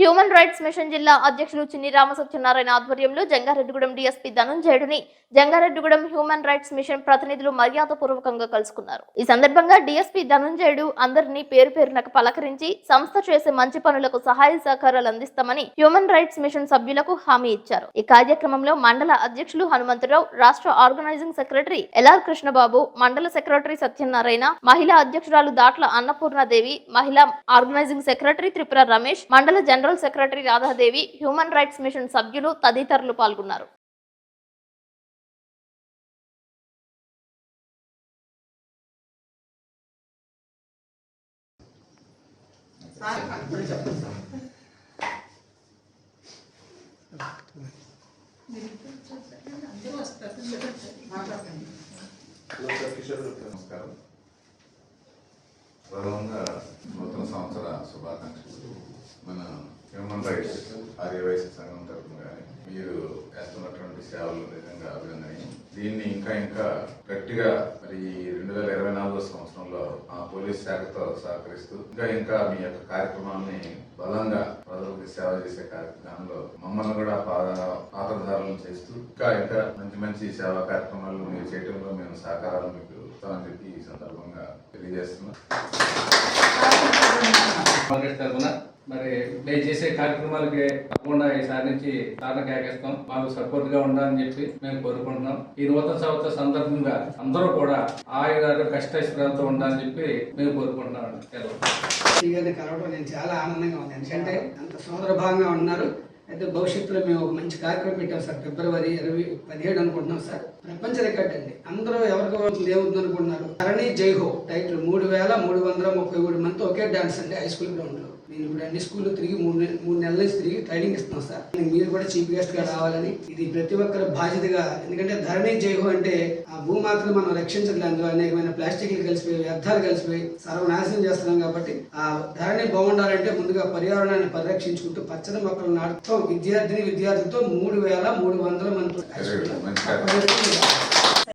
Human rights machine జిల్లా అధ్యక్షులు చిన్ని రామసత్యనారాయణ ఆధ్వర్యంలో జంగారెడ్డిగూడెం డీఎస్పీ ధనంజయుడిని జంగారెడ్డిగూడెం హ్యూమన్ రైట్స్ మిషన్ ప్రతినిధులు మర్యాదపూర్వకంగా కలుసుకున్నారు. ఈ సందర్భంగా డీఎస్పీ ధనంజయుడు అందరినీ పేరు పేరునకు పలకరించి సంస్థ చేసే మంచి పనులకు సహాయ సహకారాలు అందిస్తామని హ్యూమన్ రైట్స్ మిషన్ సభ్యులకు హామీ ఇచ్చారు. ఈ కార్యక్రమంలో మండల అధ్యక్షులు హనుమంతరావు, రాష్ట్ర ఆర్గనైజింగ్ సెక్రటరీ ఎల్ఆర్ కృష్ణబాబు, మండల సెక్రటరీ సత్యనారాయణ, మహిళా అధ్యక్షురాలు దాట్ల అన్నపూర్ణదేవి, మహిళా ఆర్గనైజింగ్ సెక్రటరీ త్రిపుర రమేష్, మండల general secretary Radhadevi, human rights mission సభ్యులు తదితరులు పాల్గొన్నారు. నమస్కారం. ప్రధానంగా నూతన సంవత్సర శుభాకాంక్షలు. మన హ్యూమన్ రైట్స్ ఆర్యవైశ్య సంఘం తరఫున కానీ మీరు చేస్తున్నటువంటి సేవలు నిజంగా అభినందనీయం. దీన్ని ఇంకా గట్టిగా మరి 2024 సంవత్సరంలో పోలీస్ శాఖతో సహకరిస్తూ ఇంకా మీ యొక్క కార్యక్రమాన్ని బలంగా ప్రజలకు సేవ చేసే కార్యక్రమంలో మమ్మల్ని కూడా పాత్రధారులను చేస్తూ ఇంకా మంచి సేవా కార్యక్రమాలు మీరు చేయడంలో మేము సహకారాలు మీకు ఇస్తామని చెప్పి ఈ సందర్భంగా తెలియజేస్తున్నాం. మరి మేము చేసే కార్యక్రమాలకి తప్పకుండా ఈసారి నుంచి సాధన కేకేస్తాం. మాకు సపోర్ట్ గా ఉండాలని చెప్పి మేము కోరుకుంటున్నాం. ఈ నూతన సంవత్సర సందర్భంగా అందరూ కూడా ఆయుధాలు కష్టైశ్వర్యాలతో ఉండాలని చెప్పి మేము కోరుకుంటున్నాం. కలవడం నేను చాలా ఆనందంగా ఉంది. ఎందుకంటే అంత సోదరభావంగా ఉన్నారు. అయితే భవిష్యత్తులో మేము ఒక మంచి కార్యక్రమం పెట్టాం సార్. ఫిబ్రవరి 17 అనుకుంటున్నాం సార్. ప్రపంచ రికార్డ్ అండి. అందరూ ఎవరికి ఏమవుతుంది అనుకుంటున్నారు. ధరణి జై హో టైటిల్ 3333 మంది ఒకే డాన్స్ అండి హై స్కూల్ గ్రౌండ్ లో. నేను ఇప్పుడు అన్ని స్కూల్లో తిరిగి మూడు నెలల నుంచి తిరిగి ట్రైనింగ్ ఇస్తున్నాం సార్. మీరు కూడా చీఫ్ గెస్ట్ గా రావాలని, ఇది ప్రతి ఒక్కరి బాధ్యతగా. ఎందుకంటే ధరణి జై హో అంటే ఆ భూమాతను మనం రక్షించట్లేదు. అందులో అనేకమైన ప్లాస్టిక్లు కలిసిపోయి, వ్యర్థాలు కలిసిపోయి సర్వనాశనం చేస్తున్నాం. కాబట్టి ఆ ధరణి బాగుండాలంటే ముందుగా పర్యావరణాన్ని పరిరక్షించుకుంటూ పచ్చని మొక్కలు నాటుతూ విద్యార్థులతో 3333 మంది